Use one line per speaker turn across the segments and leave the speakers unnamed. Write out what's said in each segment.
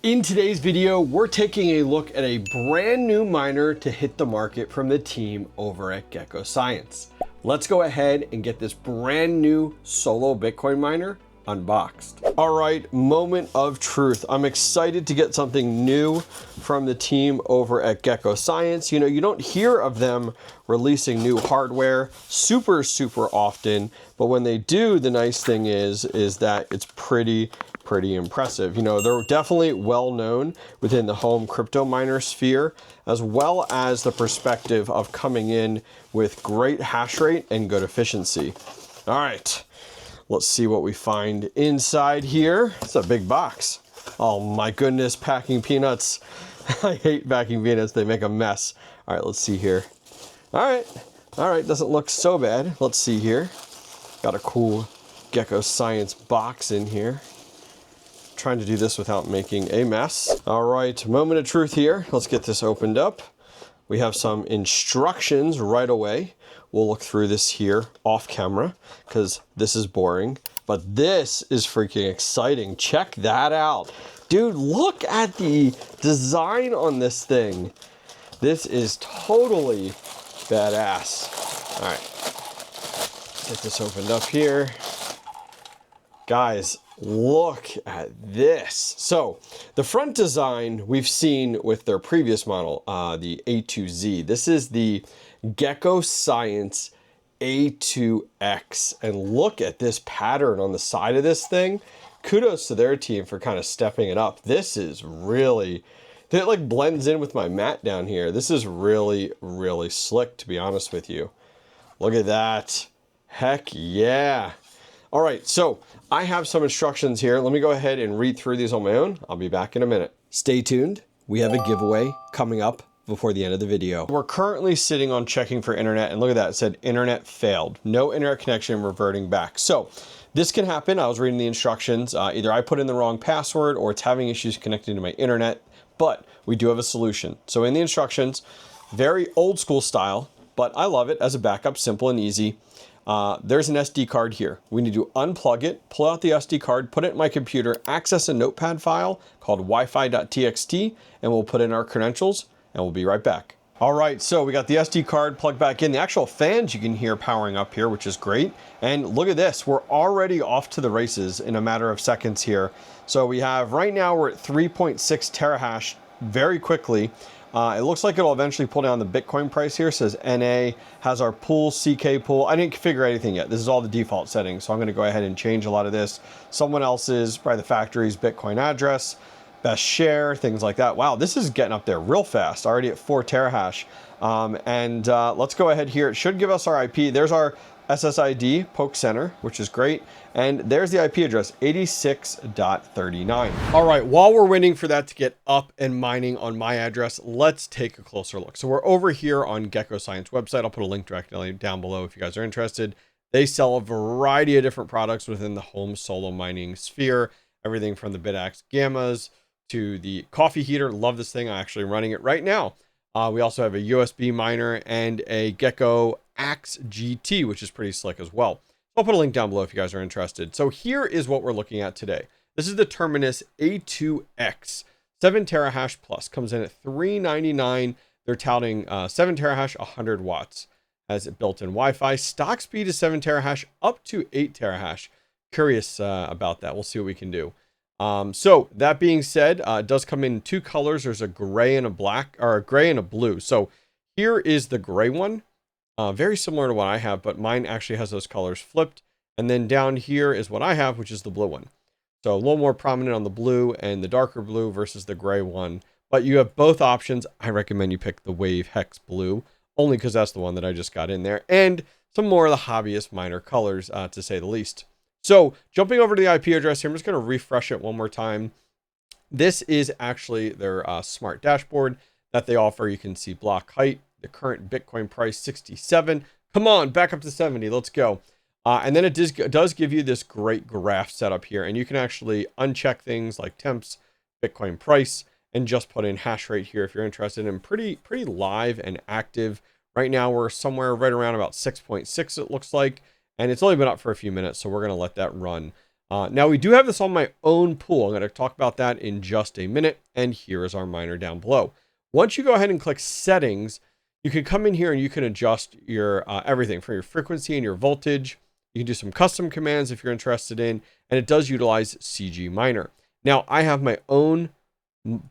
In today's video, we're taking a look at a brand new miner to hit the market from the team over at GekkoScience. Let's go ahead and get this brand new solo Bitcoin miner unboxed. All right, moment of truth. I'm excited to get something new from the team over at GekkoScience. You know, you don't hear of them releasing new hardware super often, but when they do, the nice thing is that it's pretty impressive. You know, they're definitely well known within the home crypto miner sphere, as well as the perspective of coming in with great hash rate and good efficiency. All right, let's see what we find inside here. It's a big box. Oh my goodness, packing peanuts. I hate packing peanuts, they make a mess. All right, let's see here. All right, doesn't look so bad. Let's see here. Got a cool GekkoScience box in here. Trying to do this without making a mess. All right, moment of truth here. Let's get this opened up. We have some instructions right away. We'll look through this here off camera because this is boring, but this is freaking exciting. Check that out. Dude, look at the design on this thing. This is totally badass. All right, get this opened up here. Guys, look at this. So the front design we've seen with their previous model, the A2Z. This is the GekkoScience A2X. And look at this pattern on the side of this thing. Kudos to their team for kind of stepping it up. This is really, it like blends in with my mat down here. This is really slick, to be honest with you. Look at that. Heck yeah. All right, so I have some instructions here. Let me go ahead and read through these on my own. I'll be back in a minute. Stay tuned. We have a giveaway coming up before the end of the video. We're currently sitting on checking for internet, and look at that. It said internet failed. No internet connection, reverting back. So this can happen. I was reading the instructions. Either I put in the wrong password or it's having issues connecting to my internet, but we do have a solution. So in the instructions, very old school style, but I love it as a backup, simple and easy. There's an SD card here. We need to unplug it, pull out the SD card, put it in my computer, access a notepad file called wifi.txt, and we'll put in our credentials, and we'll be right back. All right, so we got the SD card plugged back in. The actual fans you can hear powering up here, which is great. And look at this, we're already off to the races in a matter of seconds here. So we have, right now we're at 3.6 terahash very quickly. It looks like it'll eventually pull down the Bitcoin price here. It says NA, has our pool, CK pool. I didn't configure anything yet. This is all the default settings. So I'm gonna go ahead and change a lot of this. Someone else's, probably the factory's Bitcoin address, best share, things like that. Wow, this is getting up there real fast, already at 4 terahash. Let's go ahead here. It should give us our IP. There's our SSID, Poke Center, which is great. And there's the IP address, 86.39. All right, while we're waiting for that to get up and mining on my address, let's take a closer look. So we're over here on GekkoScience website. I'll put a link directly down below if you guys are interested. They sell a variety of different products within the home solo mining sphere. Everything from the BitX Gammas to the coffee heater. Love this thing. I'm actually running it right now. We also have a USB miner and a Gekko Axe GT, which is pretty slick as well. I'll put a link down below if you guys are interested. So here is what we're looking at today. This is the Terminus A2X, 7 terahash plus, comes in at $399. They're touting 7 terahash, 100 watts. Has it built-in Wi-Fi. Stock speed is 7 terahash up to 8 terahash. Curious about that. We'll see what we can do. So that being said, it does come in 2 colors. There's a gray and a black, or a gray and a blue. So here is the gray one. Very similar to what I have, but mine actually has those colors flipped. And then down here is what I have, which is the blue one. So a little more prominent on the blue and the darker blue versus the gray one. But you have both options. I recommend you pick the Wave Hex Blue, only because that's the one that I just got in there. And some more of the Hobbyist minor colors, to say the least. So jumping over to the IP address here, I'm just going to refresh it one more time. This is actually their smart dashboard that they offer. You can see block height, the current Bitcoin price, 67. Come on, back up to 70. Let's go. And then it does give you this great graph setup here. And you can actually uncheck things like temps, Bitcoin price, and just put in hash rate here if you're interested. And pretty live and active. Right now, we're somewhere right around about 6.6, it looks like. And it's only been up for a few minutes, so we're going to let that run. Now we do have this on my own pool. I'm going to talk about that in just a minute. And here is our miner down below. Once you go ahead and click settings, you can come in here and you can adjust your everything from your frequency and your voltage. You can do some custom commands if you're interested in, and it does utilize CG Miner. Now I have my own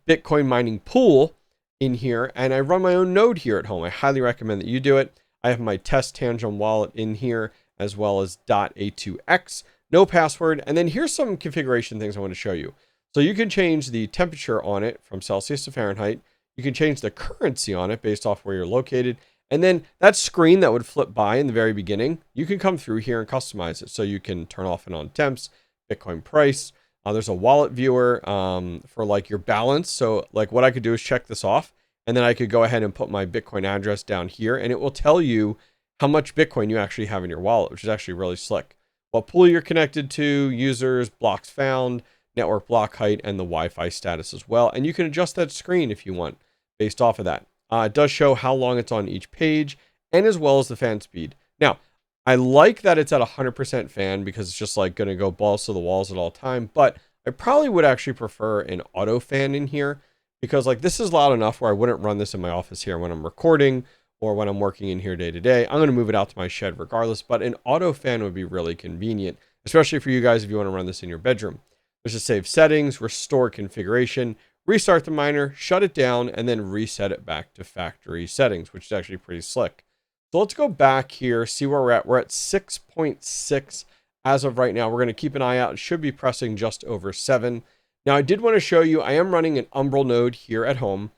Bitcoin mining pool in here, and I run my own node here at home. I highly recommend that you do it. I have my test Tangent wallet in here, as well as .A2X. No password. And then here's some configuration things I want to show you. So you can change the temperature on it from Celsius to Fahrenheit. You can change the currency on it based off where you're located. And then that screen that would flip by in the very beginning, you can come through here and customize it. So you can turn off and on temps, Bitcoin price. There's a wallet viewer for like your balance. So like what I could do is check this off, and then I could go ahead and put my Bitcoin address down here, and it will tell you how much Bitcoin you actually have in your wallet, which is actually really slick. What pool you're connected to, users, blocks found, network block height, and the Wi-Fi status as well. And you can adjust that screen if you want based off of that. It does show how long it's on each page, and as well as the fan speed. Now, I like that it's at 100% fan because it's just like going to go balls to the walls at all time. But I probably would actually prefer an auto fan in here, because like this is loud enough where I wouldn't run this in my office here when I'm recording or when I'm working in here day to day. I'm going to move it out to my shed regardless, but an auto fan would be really convenient, especially for you guys if you want to run this in your bedroom. Let's just save settings, restore configuration, restart the miner, shut it down, and then reset it back to factory settings, which is actually pretty slick. So let's go back here, see where we're at. We're at 6.6 as of right now. We're going to keep an eye out. It should be pressing just over 7. Now, I did want to show you, I am running an Umbrel node here at home,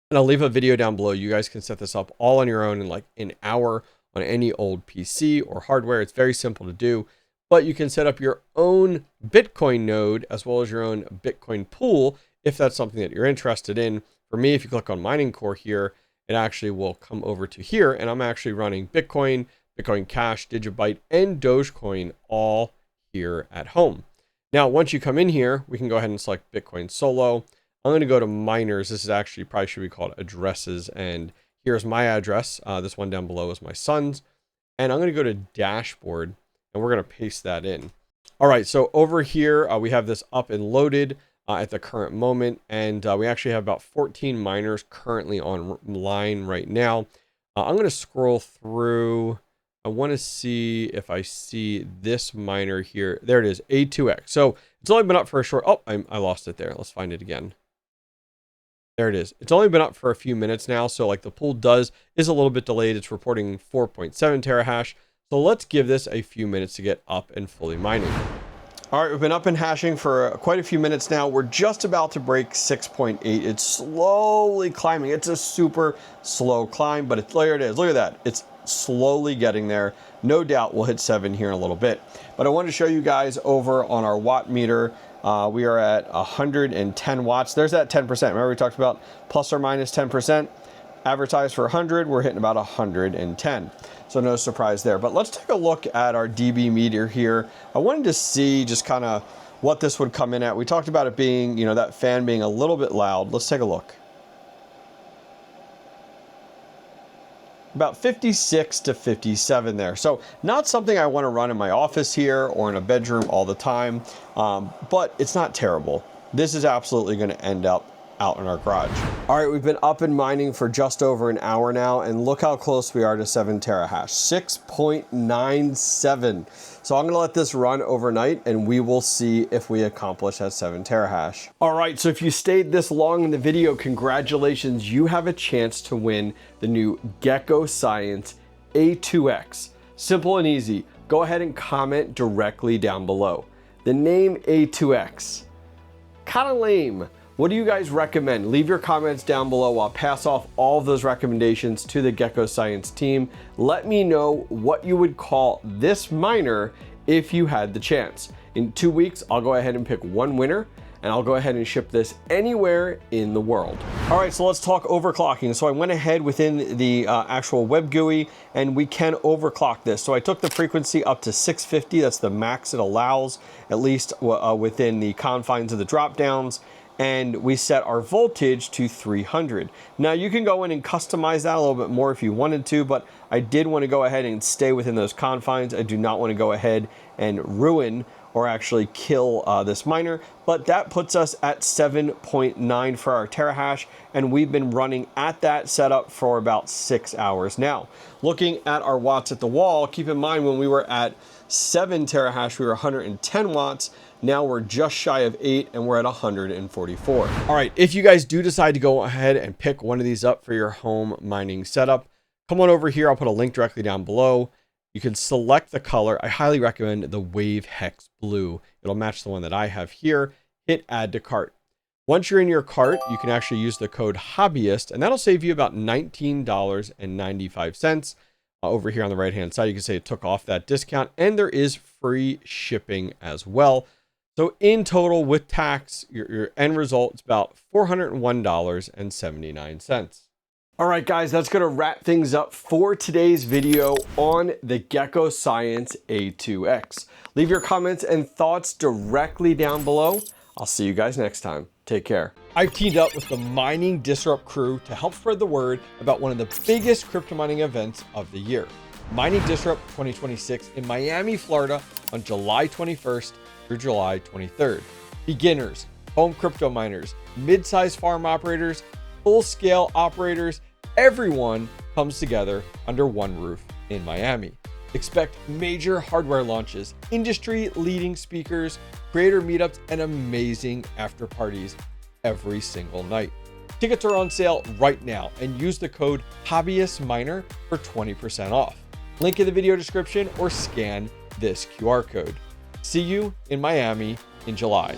and I'll leave a video down below. You guys can set this up all on your own in like an hour on any old PC or hardware. It's very simple to do, but you can set up your own Bitcoin node as well as your own Bitcoin pool if that's something that you're interested in. For me, if you click on Mining Core here, it actually will come over to here, and I'm actually running Bitcoin, Bitcoin Cash, Digibyte, and Dogecoin all here at home. Now, once you come in here, we can go ahead and select Bitcoin Solo. I'm going to go to miners. This is actually probably should be called addresses. And here's my address. This one down below is my son's. And I'm going to go to dashboard, and we're going to paste that in. All right, so over here, we have this up and loaded at the current moment. And we actually have about 14 miners currently online right now. I'm going to scroll through. I want to see if I see this miner here. There it is, A2X. So it's only been up for a short, oh, I lost it there. Let's find it again. There it is. It's only been up for a few minutes now. So like the pool is a little bit delayed. It's reporting 4.7 terahash. So let's give this a few minutes to get up and fully mining. All right, we've been up and hashing for quite a few minutes now. We're just about to break 6.8. It's slowly climbing. It's a super slow climb, but there it is. Look at that. It's slowly getting there. No doubt we'll hit 7 here in a little bit. But I wanted to show you guys over on our watt meter. We are at 110 watts. There's that 10%. Remember we talked about plus or minus 10%? Advertised for 100, we're hitting about 110. So no surprise there. But let's take a look at our dB meter here. I wanted to see just kind of what this would come in at. We talked about it being, you know, that fan being a little bit loud. Let's take a look. About 56 to 57 there. So not something I want to run in my office here or in a bedroom all the time, but it's not terrible. This is absolutely going to end up out in our garage. All right, we've been up and mining for just over an hour now, and look how close we are to 7 terahash, 6.97. So I'm gonna let this run overnight, and we will see if we accomplish that 7 terahash. All right, so if you stayed this long in the video, congratulations, you have a chance to win the new GekkoScience A2X. Simple and easy. Go ahead and comment directly down below. The name A2X, kind of lame. What do you guys recommend? Leave your comments down below. I'll pass off all of those recommendations to the GekkoScience team. Let me know what you would call this miner if you had the chance. In 2 weeks, I'll go ahead and pick one winner, and I'll go ahead and ship this anywhere in the world. All right, so let's talk overclocking. So I went ahead within the actual web GUI, and we can overclock this. So I took the frequency up to 650. That's the max it allows, at least within the confines of the drop downs. And we set our voltage to 300. Now you can go in and customize that a little bit more if you wanted to, but I did want to go ahead and stay within those confines. I do not want to go ahead and ruin or actually kill this miner, but that puts us at 7.9 for our terahash, and we've been running at that setup for about 6 hours now. Looking at our watts at the wall, keep in mind when we were at 7 terahash, we were 110 watts. Now we're just shy of 8 and we're at 144. All right, if you guys do decide to go ahead and pick one of these up for your home mining setup, come on over here. I'll put a link directly down below. You can select the color. I highly recommend the Wave Hex Blue. It'll match the one that I have here. Hit add to cart. Once you're in your cart, you can actually use the code Hobbyist, and that'll save you about $19.95. Over here on the right hand side, you can say it took off that discount, and there is free shipping as well. So in total with tax, your end result is about $401.79. All right, guys, that's going to wrap things up for today's video on the GekkoScience A2X. Leave your comments and thoughts directly down below. I'll see you guys next time. Take care. I've teamed up with the Mining Disrupt crew to help spread the word about one of the biggest crypto mining events of the year, Mining Disrupt 2026 in Miami, Florida on July 21st through July 23rd. Beginners, home crypto miners, mid-sized farm operators, full-scale operators, everyone comes together under one roof in Miami. Expect major hardware launches, industry-leading speakers, creator meetups, and amazing after parties every single night. Tickets are on sale right now, and use the code HobbyistMiner for 20% off. Link in the video description or scan this QR code. See you in Miami in July.